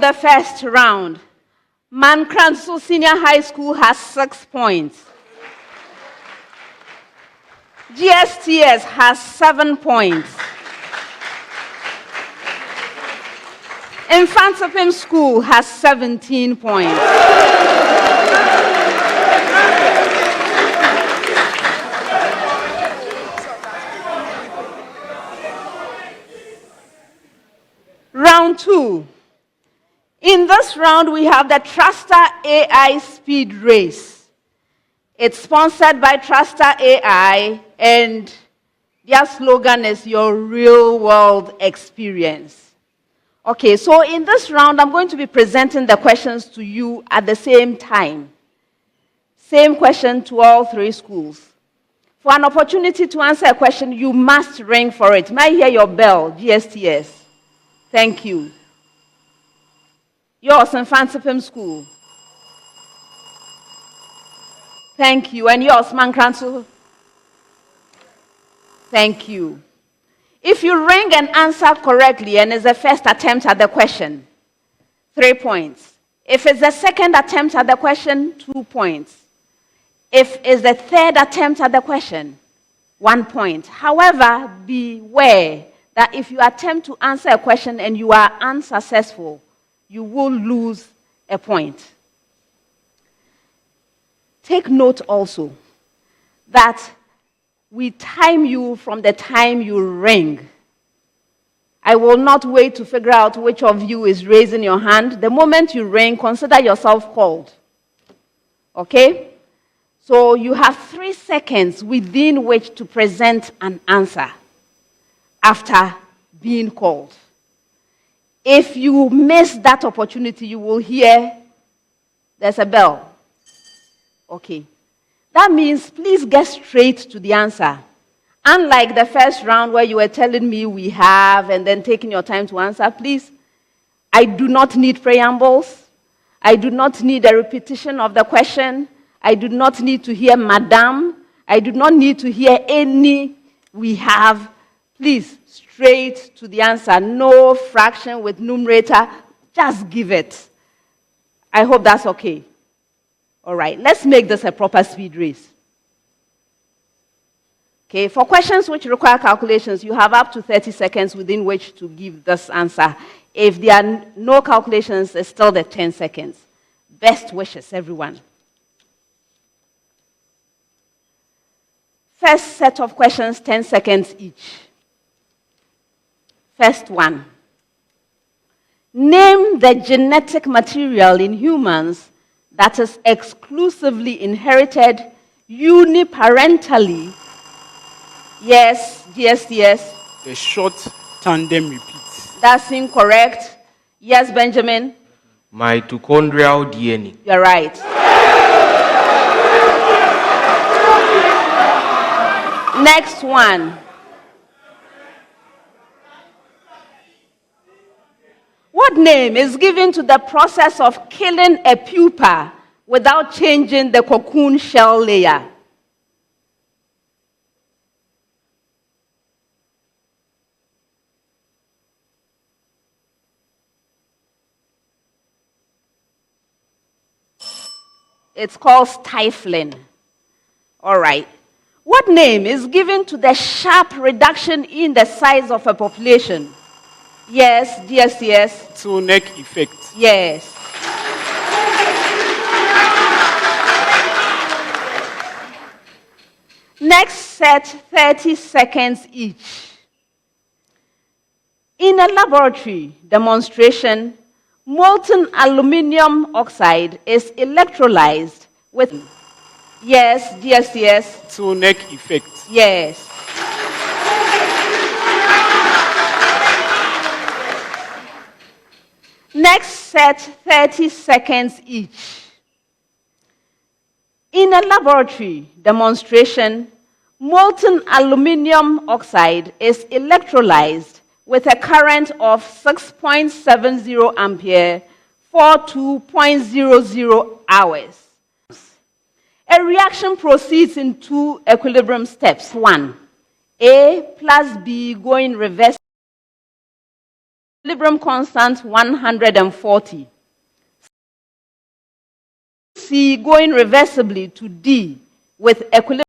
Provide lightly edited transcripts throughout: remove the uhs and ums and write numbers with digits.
The first round, Mankranso Senior High School has 6 points. GSTS has 7 points. Mfantsipim School has 17 points. Round 2. In this round, we have the Truster AI Speed Race. It's sponsored by Truster AI, and their slogan is your real-world experience. Okay, so in this round, I'm going to be presenting the questions to you at the same time. Same question to all 3 schools. For an opportunity to answer a question, you must ring for it. May I hear your bell, GSTS? Thank you. Yours, Mfantsipim School. Thank you. And yours, Mankranso. Thank you. If you ring and answer correctly and it's the first attempt at the question, 3 points. If it's the second attempt at the question, 2 points. If it's the third attempt at the question, 1 point. However, beware that if you attempt to answer a question and you are unsuccessful, you will lose a point. Take note also that we time you from the time you ring. I will not wait to figure out which of you is raising your hand. The moment you ring, consider yourself called. Okay? So you have 3 seconds within which to present an answer after being called. If you miss that opportunity, you will hear there's a bell. Okay. That means please get straight to the answer. Unlike the first round where you were telling me we have and then taking your time to answer, please, I do not need preambles. I do not need a repetition of the question. I do not need to hear madam. I do not need to hear any we have. Please, straight to the answer. No fraction with numerator. Just give it. I hope that's okay. All right, let's make this a proper speed race. Okay, for questions which require calculations, you have up to 30 seconds within which to give this answer. If there are no calculations, it's still the 10 seconds. Best wishes, everyone. First set of questions, 10 seconds each. First one. Name the genetic material in humans that is exclusively inherited uniparentally. Yes, GSTS. The short tandem repeats. That's incorrect. Yes, Benjamin. Mitochondrial DNA. You're right. Next one. What name is given to the process of killing a pupa without changing the cocoon shell layer? It's called stifling. All right. What name is given to the sharp reduction in the size of a population? Yes, GSTS. Neck effect. Yes. Next set, 30 seconds each. In a laboratory demonstration, molten aluminum oxide is electrolyzed with... Yes, GSTS. Neck effect. Yes. Next set, 30 seconds each. In a laboratory demonstration, molten aluminum oxide is electrolyzed with a current of 6.70 ampere for 2.00 hours. A reaction proceeds in 2 equilibrium steps. 1, A plus B going reverse Equilibrium constant 140. C going reversibly to D with equilibrium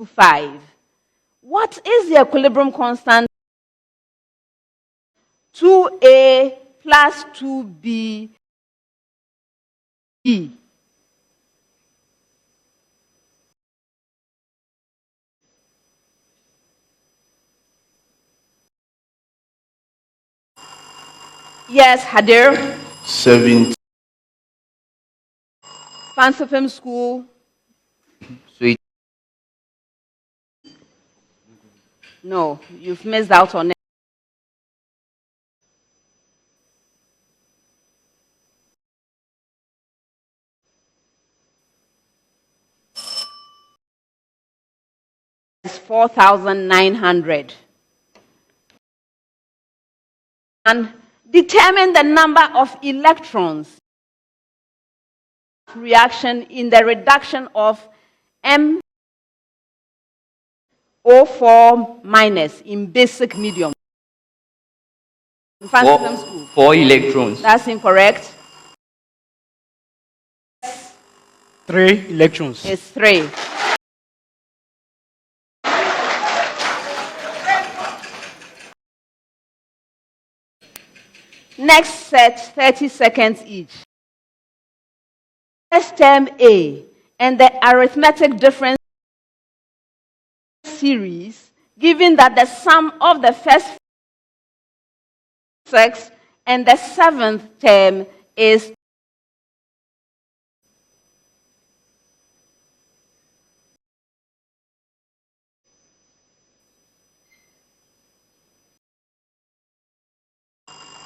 5. What is the equilibrium constant? 2A plus 2B E. Yes, Herh. 70. Mfantsipim School. So No, you've missed out on it. It's 4,900. And determine the number of electrons reaction in the reduction of MO4 minus in basic medium. Mfantsipim School. 4 electrons. That's incorrect. 3 electrons. It's 3. Next set, 30 seconds each. First term A and the arithmetic difference series, given that the sum of the first 6 and the 7th term is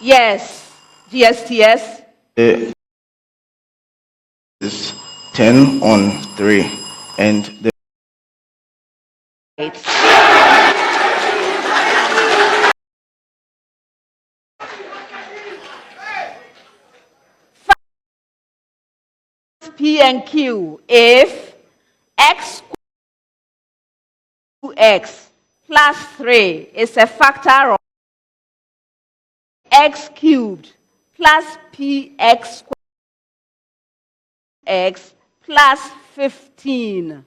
yes, GSTS. Is 10 on 3 and the P and Q if x plus 3 is a factor of x cubed plus px squared x plus 15.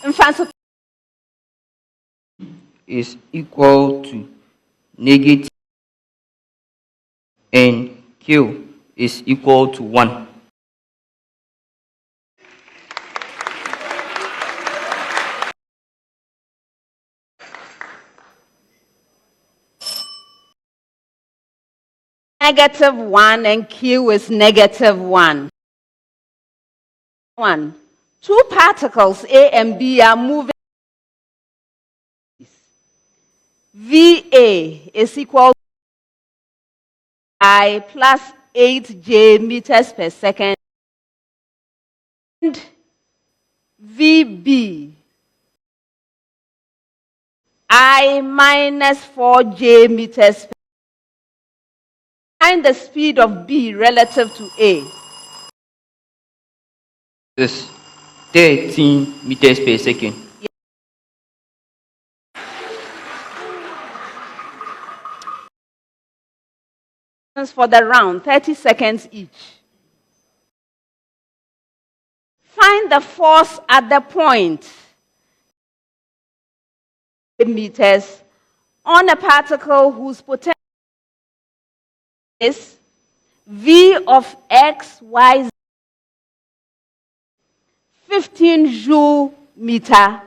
Mfantsipim Is equal to negative and Q is equal to 1. -1 and Q is -1. 2 particles A and B are moving. VA is equal to I plus 8J meters per second. And VB I minus 4J meters per second. Find the speed of B relative to A. Is 13 meters per second. For the round, 30 seconds each. Find the force at the point meters on a particle whose potential is V of x, y, 15 joule meter,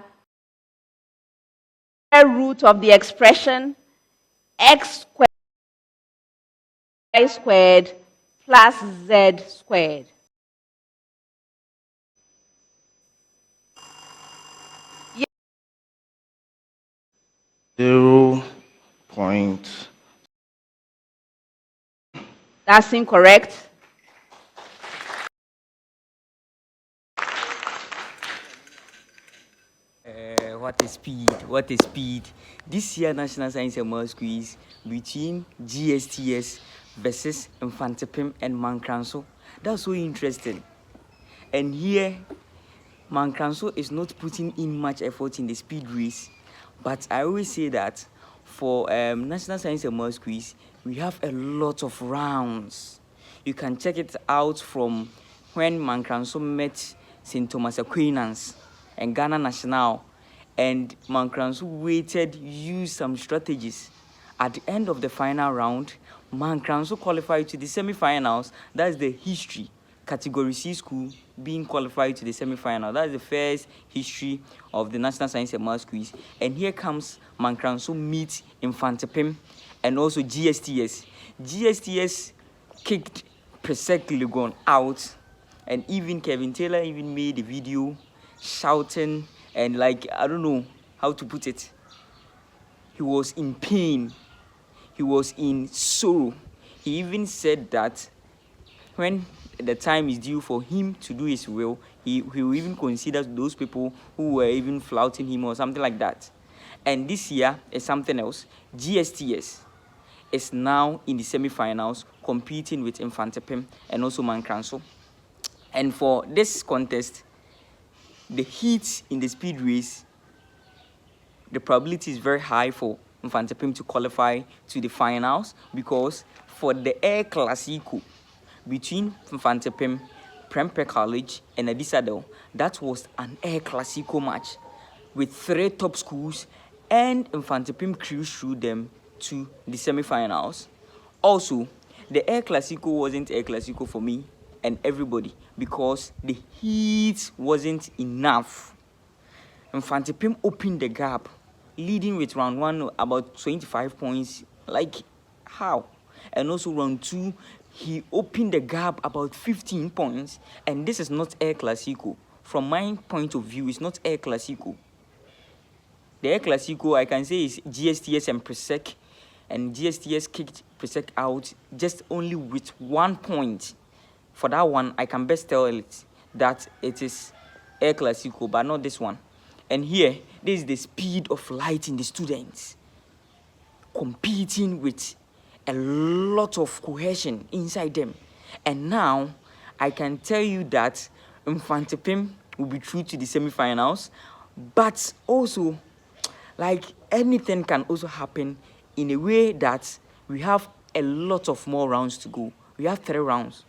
root of the expression x squared y squared plus z squared. .0. That's incorrect. what is speed? What is speed? This year National Science and Maths quiz between GSTS versus Mfantsipim and Mankranso. That's so interesting. And here, Mankranso is not putting in much effort in the speed race. But I always say that for National Science and Maths quiz, we have a lot of rounds. You can check it out from when Mankranso met St. Thomas Aquinas and Ghana National, and Mankranso waited, used some strategies. At the end of the final round, Mankranso qualified to the semi-finals. That's the history. Category C school being qualified to the semi-final. That's the first history of the National Science and Maths quiz. And here comes Mankranso meet Mfantsipim and also GSTS. GSTS kicked Presec Legon out, and even Kevin Taylor even made a video shouting and like, I don't know how to put it. He was in pain. He was in sorrow. He even said that when the time is due for him to do his will, he will even consider those people who were even flouting him or something like that. And this year is something else. GSTS is now in the semi-finals competing with Mfantsipim and also Mankranso. And for this contest, the heat in the speed race, the probability is very high for Mfantsipim to qualify to the finals, because for the Air Classico between Mfantsipim, Prempeh College, and Adisadel, that was an Air Classico match with 3 top schools, and Mfantsipim cruised through them to the semi-finals. Also, the Air Classico wasn't Air Classico for me and everybody because the heat wasn't enough. Mfantsipim opened the gap, leading with round 1 about 25 points. Like, how? And also round 2, he opened the gap about 15 points, and this is not Air Classico. From my point of view, it's not Air Classico. The Air Classico, I can say, is GSTS and Presec, and GSTS kicked Presec out just only with 1 point. For that one, I can best tell it that it is Air Classico, but not this one. And here, this is the speed of light in the students, competing with a lot of cohesion inside them. And now, I can tell you that Mfantsipim will be through to the semi-finals, but also, like, anything can also happen in a way that we have a lot of more rounds to go. We have 3 rounds.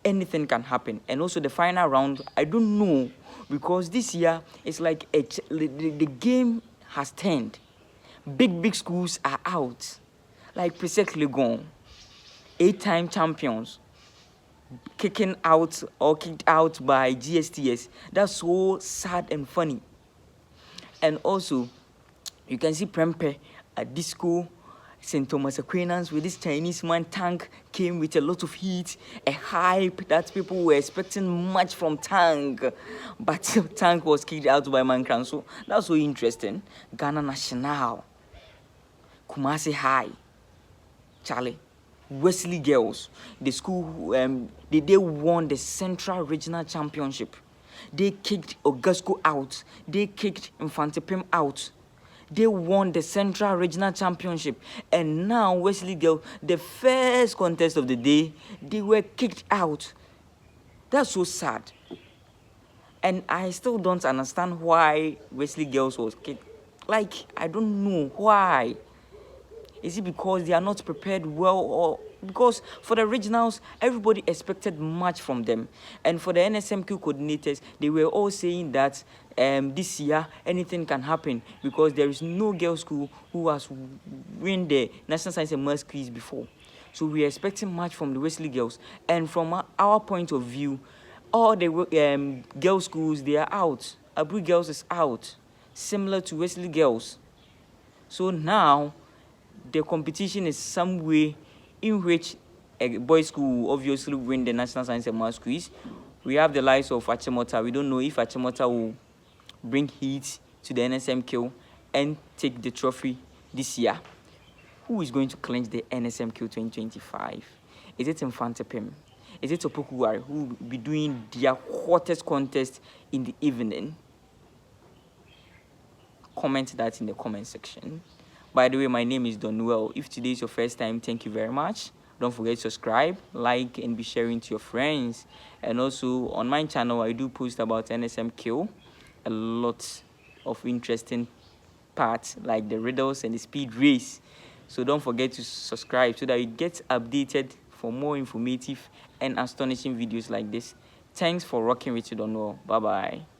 Anything can happen. And also the final round, I don't know, because this year it's like the game has turned. Big schools are out, like Presec Legon, 8-time champions, kicked out by GSTS. That's so sad and funny. And also, you can see Prempeh at Disco, St. Thomas Aquinas with this Chinese man. Tank came with a lot of heat, a hype that people were expecting much from Tank. But Tank was kicked out by Mankranso. That's so interesting. Ghana National, Kumasi High, Charlie, Wesley Girls, the school, they won the Central Regional Championship. They kicked Ogasco out. They kicked Mfantsipim out. They won the Central Regional Championship. And now Wesley Girls, the first contest of the day, they were kicked out. That's so sad. And I still don't understand why Wesley Girls was kicked. Like, I don't know why. Is it because they are not prepared well, or because for the regionals, everybody expected much from them? And for the NSMQ coordinators, they were all saying that this year, anything can happen because there is no girls' school who has won the National Science and Maths quiz before. So we are expecting much from the Wesley Girls. And from our point of view, all the girls' schools, they are out. Abu Girls is out, similar to Wesley Girls. So now, the competition is some way in which a boys' school will obviously win the National Science and Maths quiz. We have the likes of Achimota. We don't know if Achimota will bring heat to the NSMQ and take the trophy this year. Who is going to clinch the NSMQ 2025? Is it Mfantsipim? Is it Opokuwari, who will be doing their hottest contest in the evening? comment that in the comment section. By the way, my name is Donwell. If today is your first time, thank you very much. Don't forget to subscribe, like, and be sharing to your friends. And also on my channel, I do post about NSMQ, a lot of interesting parts like the riddles and the speed race. So don't forget to subscribe so that you get updated for more informative and astonishing videos like this. Thanks for rocking with you, Donwell. Bye bye.